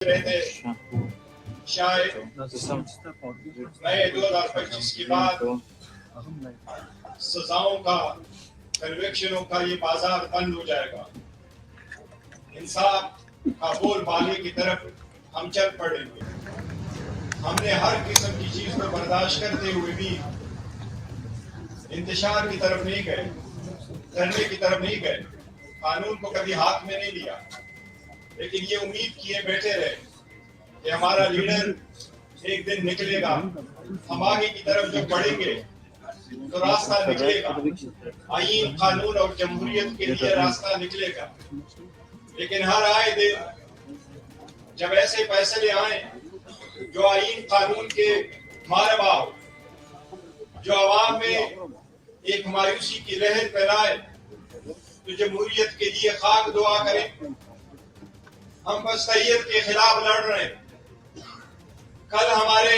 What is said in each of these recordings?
रहे थे शायद नए 2025 के बाद सजाओं का कन्वेक्शनों का ये बाजार बंद हो जाएगा। इंसाफ का बोलबाले की तरफ हम चल पड़ेंगे। हमने हर किस्म की चीज को बर्दाश्त करते हुए भी इंतशार की तरफ नहीं गए, धरने की तरफ नहीं गए, कानून को कभी हाथ में नहीं लिया, लेकिन ये उम्मीद किए बैठे रहे कि हमारा लीडर एक दिन निकलेगा, हम आगे की तरफ जो बढ़ेंगे तो रास्ता निकलेगा, आईन, कानून और जमहूरियत के लिए रास्ता निकलेगा। लेकिन हर आए दिन जब ऐसे फैसले आए जो आईन कानून के मारवा, जो आवाम में एक मायूसी की लहर फैलाए, तो जमहूरियत के लिए खाक दुआ करें। हम बस तैयद के खिलाफ लड़ रहे हैं। कल हमारे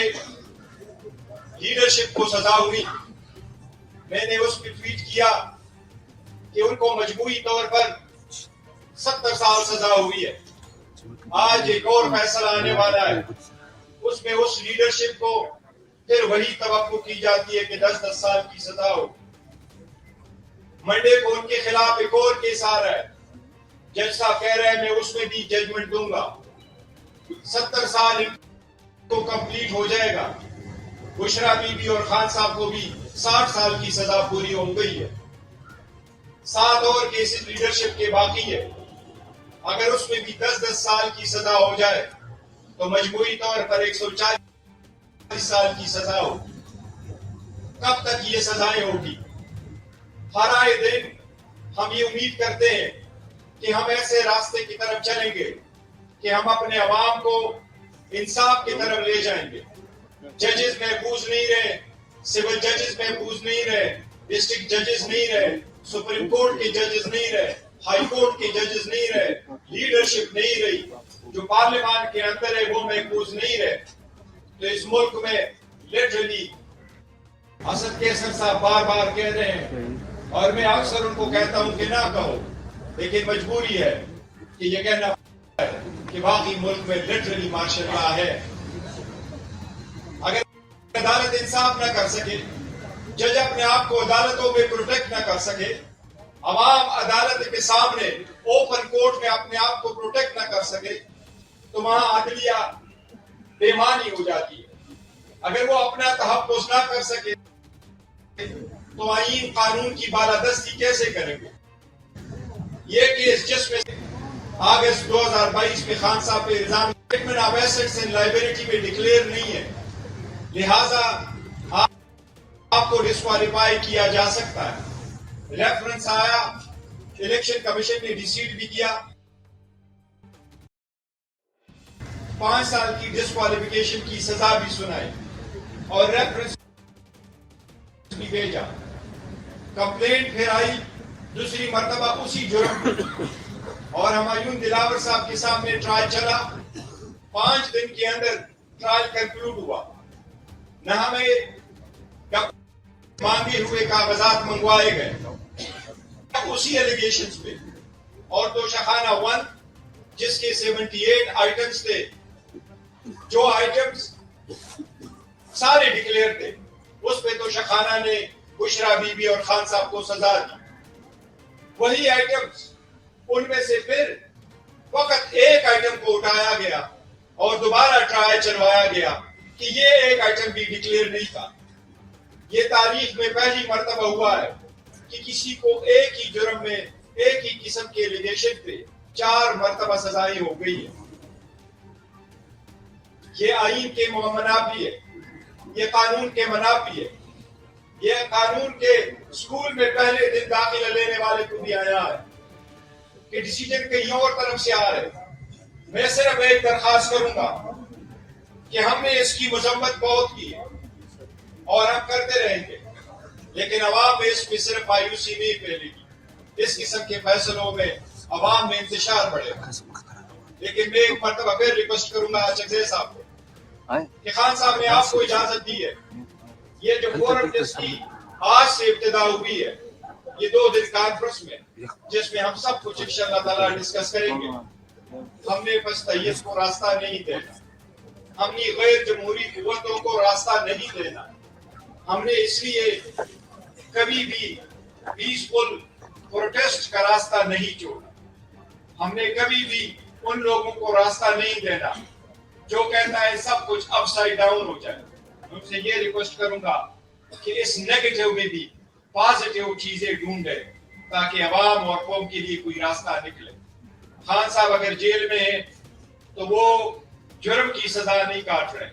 लीडरशिप को सजा हुई, मैंने उस पर ट्वीट किया कि उनको मजबूरी तौर पर 70 साल सजा हुई है। आज एक और फैसला आने वाला है, उसमें उस लीडरशिप को फिर वही तवक्को की जाती है कि 10-10 साल की सजा हो। मंडे को उनके खिलाफ एक और केस आ रहा है, जज साहब कह रहे हैं मैं उसमें भी जजमेंट दूंगा। 70 साल इनको कंप्लीट हो जाएगा। बुशरा बीबी और खान साहब को भी 60 साल की सजा पूरी हो गई है। 7 और केसेस लीडरशिप के बाकी है। अगर उसमें भी 10-10 साल की सजा हो जाए तो मजबूरी तौर पर 140 साल की सजा हो। कब तक ये सजाएं होगी? हर आए दिन हम ये उम्मीद करते हैं कि हम ऐसे रास्ते की तरफ चलेंगे कि हम अपने अवाम को इंसाफ की तरफ ले जाएंगे। जजेस महफूज नहीं रहे, सिविल जजेस महफूज नहीं रहे, डिस्ट्रिक्ट जजेस नहीं रहे, सुप्रीम कोर्ट के जजेस नहीं रहे, हाई कोर्ट के जजेस नहीं रहे, लीडरशिप नहीं रही, जो पार्लियामान के अंदर है वो महफूज नहीं रहे। तो इस मुल्क में लिटरली असद कैसर साहब बार बार कह रहे हैं और मैं अक्सर उनको कहता हूं कि ना कहो, लेकिन मजबूरी है कि ये कहना है कि बाकी मुल्क में लिटरली माशाअल्लाह है। अगर अदालत इंसाफ न कर सके, जज अपने आप को अदालतों में प्रोटेक्ट न कर सके, अवाम अदालत के सामने ओपन कोर्ट में अपने आप को प्रोटेक्ट न कर सके, तो वहां अदलिया बेमानी हो जाती है। अगर वो अपना तहफ्फुज़ न कर सके तो आईन कानून की बालादस्ती कैसे करेंगे? ये केस जिसमें अगस्त 2022 में खान साहब पे इल्जाम ऑफ एसेट्स एंड लायबिलिटी में डिक्लेयर नहीं है, लिहाजा आपको डिस्क्वालीफाई किया जा सकता है। रेफरेंस आया, इलेक्शन कमीशन ने डिसीड भी किया, 5 साल की डिस्क्वालिफिकेशन की सजा भी सुनाई और रेफरेंस भी भेजा। कंप्लेंट फिर आई दूसरी मर्तबा उसी जुर्म और हुमायूं दिलावर साहब के सामने ट्रायल चला। 5 दिन के अंदर ट्रायल कंक्लूड हुआ। न हमें मांगे हुए कागजात मंगवाए गए उसी एलिगेशंस पे, और दोषखाना 1 जिसके 78 आइटम्स थे, जो आइटम्स सारे डिक्लेयर थे, उस पे दोषखाना ने बुशरा बीबी और खान साहब को सजा दी। वही आइटम्स, उनमें से फिर वक्त एक आइटम को उठाया गया और दोबारा ट्रायल चलवाया गया कि ये एक आइटम भी डिक्लेयर नहीं था। ये तारीख में पहली मर्तबा हुआ है कि किसी को एक ही जुर्म में एक ही किस्म के एलिगेशन पे 4 मर्तबा सजाएं हो गई है। ये आईन के मनाफी है, ये कानून के मनाफी है। ये कानून के स्कूल में पहले दिन दाखिला लेने वाले को भी आया है कि डिसीजन कहीं और तरफ से आ रहे। मैं सिर्फ एक दरखास्त करूंगा कि हमने इसकी मजम्मत बहुत की है और हम करते रहेंगे, लेकिन अवाम में इसमें सिर्फ मायूसी नहीं फैलेगी। इस किस्म के फैसलों में अवाम में इंतशार बढ़ेगा। लेकिन मैं एक मरतबा फिर रिक्वेस्ट करूंगा चकजे साहब को कि खान साहब ने आपको इजाजत दी है, ये जो फोरम जिसकी आज से इब्तिदा हुई है, ये 2 दिन कॉन्फ्रेंस में जिसमें हम सब कुछ इंशाअल्लाह ताला डिस्कस करेंगे, ہم نے بس تیس کو راستہ نہیں دینا، ہم نے غیر جمہوری قوتوں کو راستہ نہیں دینا. ہم نے اس لیے کبھی بھی پیسفل پروٹیسٹ کا راستہ نہیں چھوڑا. ہم نے کبھی بھی ان لوگوں کو راستہ نہیں دینا جو کہتا ہے سب کچھ اپ سائڈ ڈاؤن ہو جائے. میں ان سے یہ ریکویسٹ کروں گا کہ اس نیگیٹو میں بھی پازیٹیو چیزیں ڈھونڈے تاکہ عوام اور قوم کے لیے کوئی راستہ نکلے. خان صاحب اگر جیل میں ہیں تو وہ جرم کی سزا نہیں کاٹ رہے،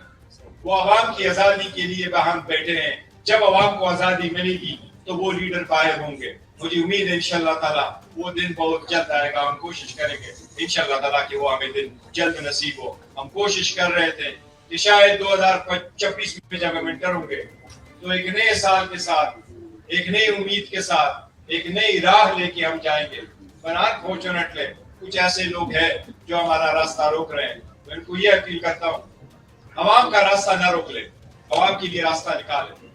وہ عوام کی آزادی کے لیے باہم بیٹھے ہیں. جب عوام کو آزادی ملے گی تو وہ لیڈر باہر ہوں گے. مجھے امید ہے انشاءاللہ تعالیٰ وہ دن بہت جلد آئے گا. ہم کوشش کریں گے انشاءاللہ تعالیٰ کہ وہ ہمیں دن جلد نصیب ہو. ہم کوشش کر رہے تھے کہ شاید 2026 میں جب ہم انٹر ہوں گے تو ایک نئے سال کے ساتھ، ایک نئی امید کے ساتھ، ایک نئی راہ لے کے ہم جائیں گے. پر انفارچونیٹلی کچھ ایسے لوگ ہیں جو ہمارا راستہ روک رہے ہیں. میں ان کو یہ اپیل کرتا ہوں عوام کا راستہ نہ روک لے، عوام کے لیے راستہ نکالے.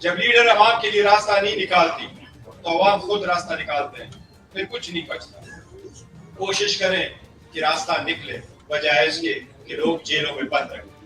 جب لیڈر عوام کے لیے راستہ نہیں نکالتی تو عوام خود راستہ نکالتے ہیں، پھر کچھ نہیں بچتا. کوشش کریں کہ راستہ نکلے بجائے اس کے کہ لوگ جیلوں میں بند رہیں.